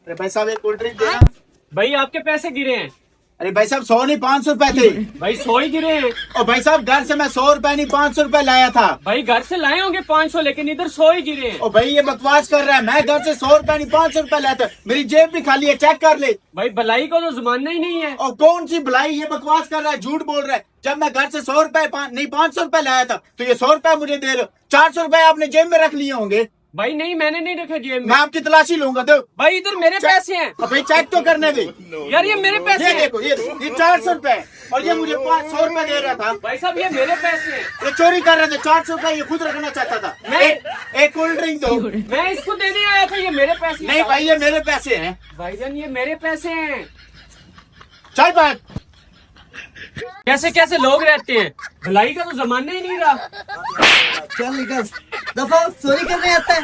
अरे भाई साहब एक कोल्ड ड्रिंक देना। भाई आपके पैसे गिरे हैं। अरे भाई साहब 100 नहीं 500 रुपए थे। भाई 100 ही गिरे हैं। और भाई साहब घर से मैं 100 रुपए नहीं 500 रुपए लाया था। भाई घर से लाए होंगे 500, लेकिन इधर 100 ही गिरे हैं। और भाई ये बकवास कर रहा है, मैं घर से 100 रुपए नहीं 500 रुपए लाया था। मेरी जेब भी खाली है, चेक कर ले। भाई भलाई को तो जमाना ही नहीं है। और कौन सी भलाई, ये बकवास कर रहा है, झूठ बोल रहा है। जब मैं घर से 100 रुपए नहीं 500 रुपए लाया था, तो ये 100 रुपए मुझे दे रहे हो। 400 रुपए आपने जेब में रख लिए होंगे। भाई नहीं, मैंने नहीं रखे जेब मैं में। आपकी तलाशी लूंगा। दो भाई इधर मेरे पैसे हैं। अब भाई चेक तो करने दे। यार ये मेरे पैसे ये हैं। देखो ये 400 रुपए और ये मुझे 500 रुपए दे रहा था। भाई साहब ये मेरे पैसे हैं। ये चोरी कर रहे थे। 400 रुपए ये खुद रखना चाहता था। एक कोल्ड ड्रिंक दो। मैं इसको देने आया था, ये मेरे पैसे हैं। नहीं भाई ये मेरे पैसे हैं। भाईजान ये मेरे पैसे हैं। चल बात। कैसे कैसे लोग रहते हैं, भलाई का तो जमाना ही नहीं रहा। चल निकल, दफा चोरी करने आता है।